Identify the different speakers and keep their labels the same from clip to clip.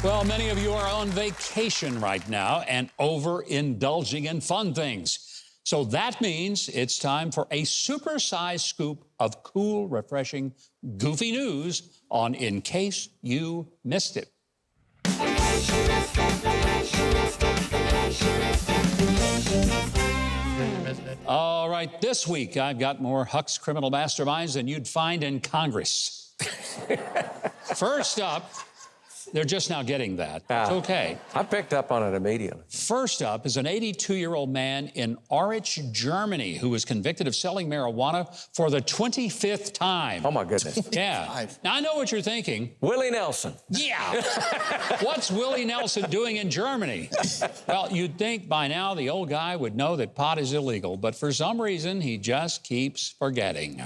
Speaker 1: Well, many of you are on vacation right now and overindulging in fun things. So that means it's time for a supersized scoop of cool, refreshing, goofy news on In Case You Missed It. All right, this week I've got more Huck's criminal masterminds than you'd find in Congress. First up, they're just now getting that. It's okay.
Speaker 2: I picked up on it immediately.
Speaker 1: First up is an 82-year-old man in Aurich, Germany, who was convicted of selling marijuana for the 25th time.
Speaker 2: Oh, my goodness.
Speaker 1: Yeah. Now, I know what you're thinking.
Speaker 2: Willie Nelson.
Speaker 1: Yeah. What's Willie Nelson doing in Germany? Well, you'd think by now the old guy would know that pot is illegal, but for some reason, he just keeps forgetting.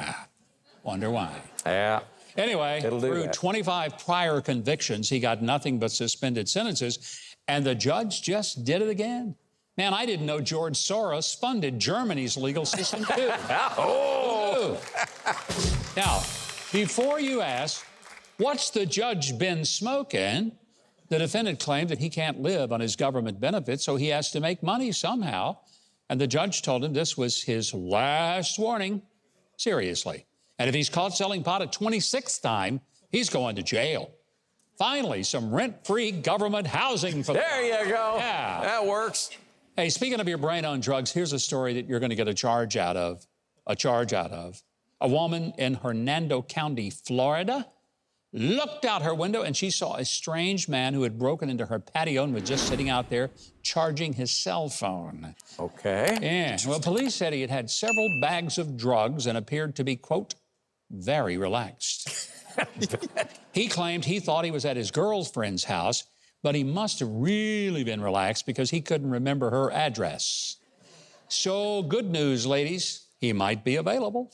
Speaker 1: Wonder why.
Speaker 2: Yeah.
Speaker 1: Anyway, through 25 prior convictions, he got nothing but suspended sentences, and the judge just did it again. Man, I didn't know George Soros funded Germany's legal system, too. Oh! Now, before you ask, what's the judge been smoking? The defendant claimed that he can't live on his government benefits, so he has to make money somehow. And the judge told him this was his last warning. Seriously. And if he's caught selling pot a 26th time, he's going to jail. Finally, some rent-free government housing for
Speaker 2: There you go.
Speaker 1: Yeah.
Speaker 2: That works.
Speaker 1: Hey, speaking of your brain on drugs, here's a story that you're going to get a charge out of. A woman in Hernando County, Florida, looked out her window and she saw a strange man who had broken into her patio and was just sitting out there charging his cell phone.
Speaker 2: Okay.
Speaker 1: Yeah. Well, police said he had had several bags of drugs and appeared to be, quote, very relaxed. He claimed he thought he was at his girlfriend's house, but he must have really been relaxed because he couldn't remember her address. So good news, ladies. He might be available.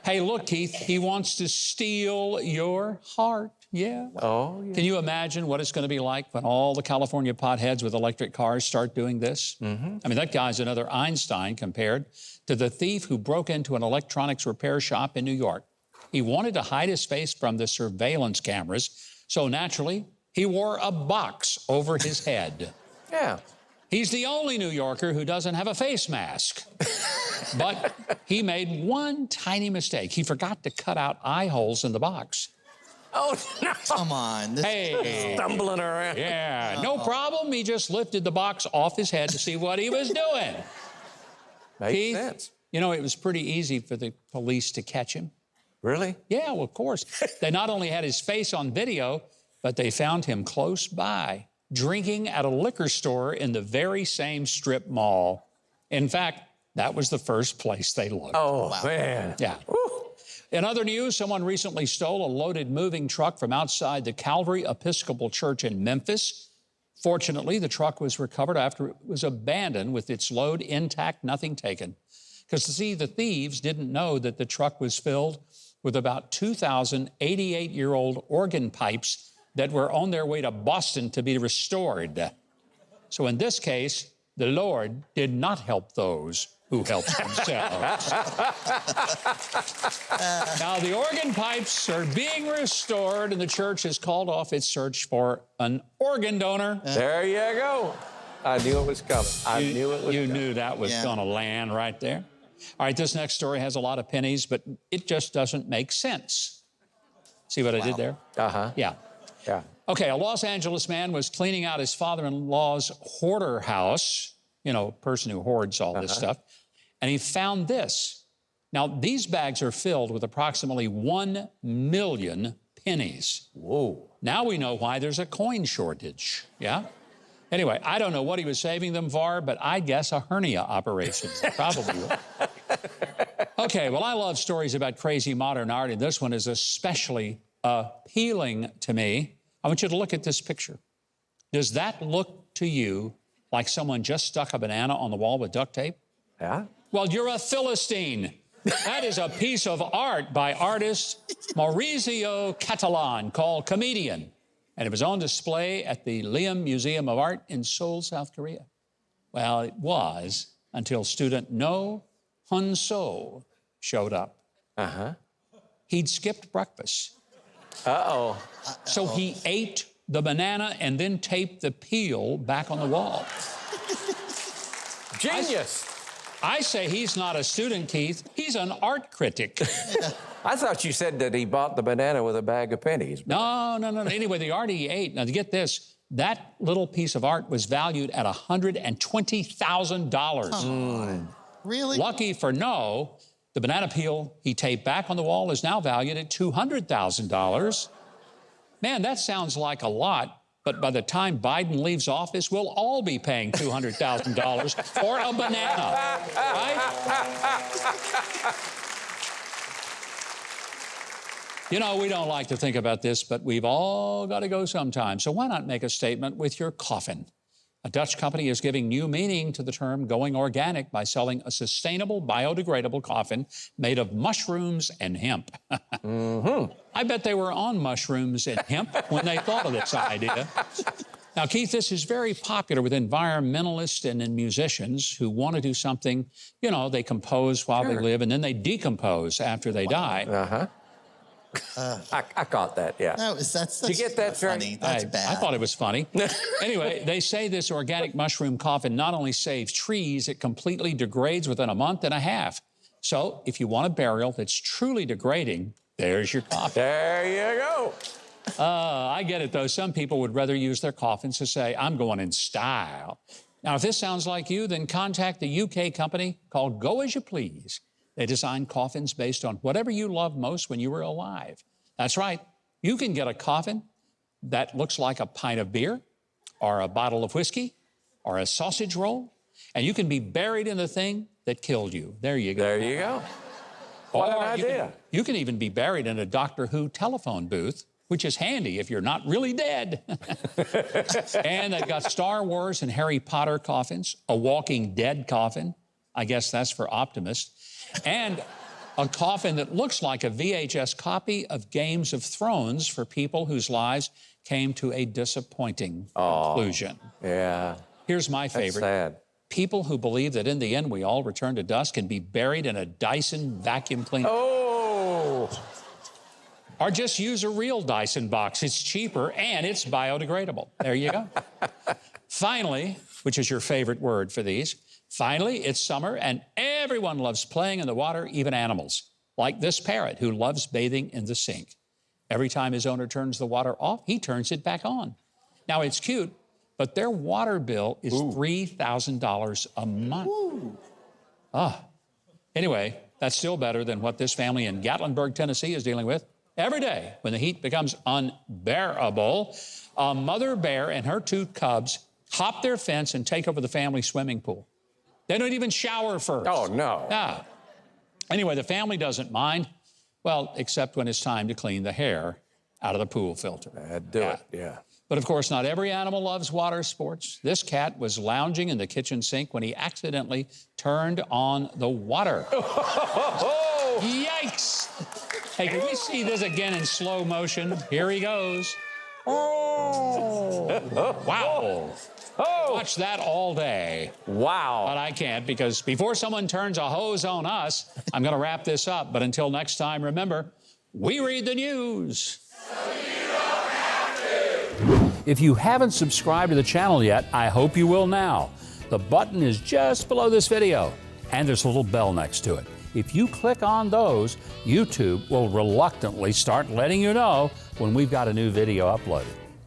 Speaker 1: Hey, look, Keith, he wants to steal your heart. Yeah.
Speaker 2: Oh, yeah.
Speaker 1: Can you imagine what it's going to be like when all the California potheads with electric cars start doing this?
Speaker 2: Mm-hmm.
Speaker 1: I mean, that guy's another Einstein compared to the thief who broke into an electronics repair shop in New York. He wanted to hide his face from the surveillance cameras, so naturally, he wore a box over his head.
Speaker 2: Yeah.
Speaker 1: He's the only New Yorker who doesn't have a face mask. But he made one tiny mistake. He forgot to cut out eye holes in the box.
Speaker 2: Oh, no.
Speaker 3: Come on.
Speaker 1: Hey.
Speaker 2: Stumbling around.
Speaker 1: Yeah, no problem. He just lifted the box off his head to see what he was doing.
Speaker 2: Makes
Speaker 1: Keith,
Speaker 2: sense.
Speaker 1: you know, it was pretty easy for the police to catch him.
Speaker 2: Really?
Speaker 1: Yeah, well, of course. They not only had his face on video, but they found him close by, drinking at a liquor store in the very same strip mall. In fact, that was the first place they looked.
Speaker 2: Oh, wow. Man.
Speaker 1: Yeah. Woo. In other news, someone recently stole a loaded moving truck from outside the Calvary Episcopal Church in Memphis. Fortunately, the truck was recovered after it was abandoned with its load intact, nothing taken. Because, see, the thieves didn't know that the truck was filled with about 2,000 88-year-old organ pipes that were on their way to Boston to be restored. So in this case, the Lord did not help those who helped themselves. Now, the organ pipes are being restored, and the church has called off its search for an organ donor.
Speaker 2: There you go. I knew it was coming. I knew it was
Speaker 1: You
Speaker 2: coming.
Speaker 1: knew that was going to land right there. All right, this next story has a lot of pennies, but it just doesn't make sense. See what I did there?
Speaker 2: Uh-huh.
Speaker 1: Yeah.
Speaker 2: Yeah.
Speaker 1: Okay, a Los Angeles man was cleaning out his father-in-law's hoarder house, you know, person who hoards all this stuff, and he found this. Now, these bags are filled with approximately 1 million pennies.
Speaker 2: Whoa.
Speaker 1: Now we know why there's a coin shortage, yeah? Anyway, I don't know what he was saving them for, but I guess a hernia operation, probably. Okay, well, I love stories about crazy modern art, and this one is especially appealing to me. I want you to look at this picture. Does that look to you like someone just stuck a banana on the wall with duct tape?
Speaker 2: Yeah?
Speaker 1: Well, you're a Philistine. That is a piece of art by artist Maurizio Catalan called Comedian. And it was on display at the Liam Museum of Art in Seoul, South Korea. Well, it was until student No Hun-so showed up.
Speaker 2: Uh-huh.
Speaker 1: He'd skipped breakfast.
Speaker 2: Uh-oh.
Speaker 1: So he ate the banana and then tape the peel back on the wall.
Speaker 2: Genius.
Speaker 1: I say he's not a student, Keith. He's an art critic.
Speaker 2: I thought you said that he bought the banana with a bag of pennies.
Speaker 1: No. Anyway, the art he ate, now to get this, that little piece of art was valued at $120,000.
Speaker 3: Really?
Speaker 1: Lucky for No, the banana peel he taped back on the wall is now valued at $200,000. Man, that sounds like a lot, but by the time Biden leaves office, we'll all be paying $200,000 for a banana, right? You know, we don't like to think about this, but we've all got to go sometime. So why not make a statement with your Coffin? A Dutch company is giving new meaning to the term going organic by selling a sustainable, biodegradable coffin made of mushrooms and hemp. I bet they were on mushrooms and hemp when they thought of this idea. Now, Keith, this is very popular with environmentalists and musicians who want to do something, you know, they compose while they live and then they decompose after they die.
Speaker 2: I caught that, yeah.
Speaker 3: That's
Speaker 2: Did you get that,
Speaker 3: funny. That's bad.
Speaker 1: I thought it was funny. Anyway, they say this organic mushroom coffin not only saves trees, it completely degrades within a month and a half. So if you want a burial that's truly degrading, there's your coffin.
Speaker 2: There you go.
Speaker 1: I get it, though. Some people would rather use their coffins to say, I'm going in style. Now, if this sounds like you, then contact the UK company called Go As You Please. They design coffins based on whatever you loved most when you were alive. That's right. You can get a coffin that looks like a pint of beer or a bottle of whiskey or a sausage roll, and you can be buried in the thing that killed you. There you go.
Speaker 2: There you go. What an idea.
Speaker 1: You can even be buried in a Doctor Who telephone booth, which is handy if you're not really dead. And they've got Star Wars and Harry Potter coffins, a Walking Dead coffin. I guess that's for optimists. And a coffin that looks like a VHS copy of Games of Thrones for people whose lives came to a disappointing conclusion.
Speaker 2: Yeah.
Speaker 1: Here's my favorite.
Speaker 2: That's sad.
Speaker 1: People who believe that in the end we all return to dust can be buried in a Dyson vacuum cleaner.
Speaker 2: Oh!
Speaker 1: Or just use a real Dyson box. It's cheaper and it's biodegradable. There you go. Finally, which is your favorite word for these, finally, it's summer and everyone loves playing in the water, even animals, like this parrot who loves bathing in the sink. Every time his owner turns the water off, he turns it back on. Now, it's cute, but their water bill is $3,000 a month. Anyway, that's still better than what this family in Gatlinburg, Tennessee is dealing with. Every day, when the heat becomes unbearable, a mother bear and her 2 cubs hop their fence and take over the family swimming pool. They don't even shower first.
Speaker 2: Oh, no.
Speaker 1: Yeah. Anyway, the family doesn't mind, well, except when it's time to clean the hair out of the pool filter.
Speaker 2: Do it, yeah.
Speaker 1: But of course, not every animal loves water sports. This cat was lounging in the kitchen sink when he accidentally turned on the water. Yikes! Hey, can we see this again in slow motion? Here he goes. Wow. Watch that all day.
Speaker 2: Wow.
Speaker 1: But I can't, because before someone turns a hose on us, I'm going to wrap this up. But until next time, remember, we read the news. So you don't have to. If you haven't subscribed to the channel yet, I hope you will now. The button is just below this video, and there's a little bell next to it. If you click on those, YouTube will reluctantly start letting you know when we've got a new video uploaded.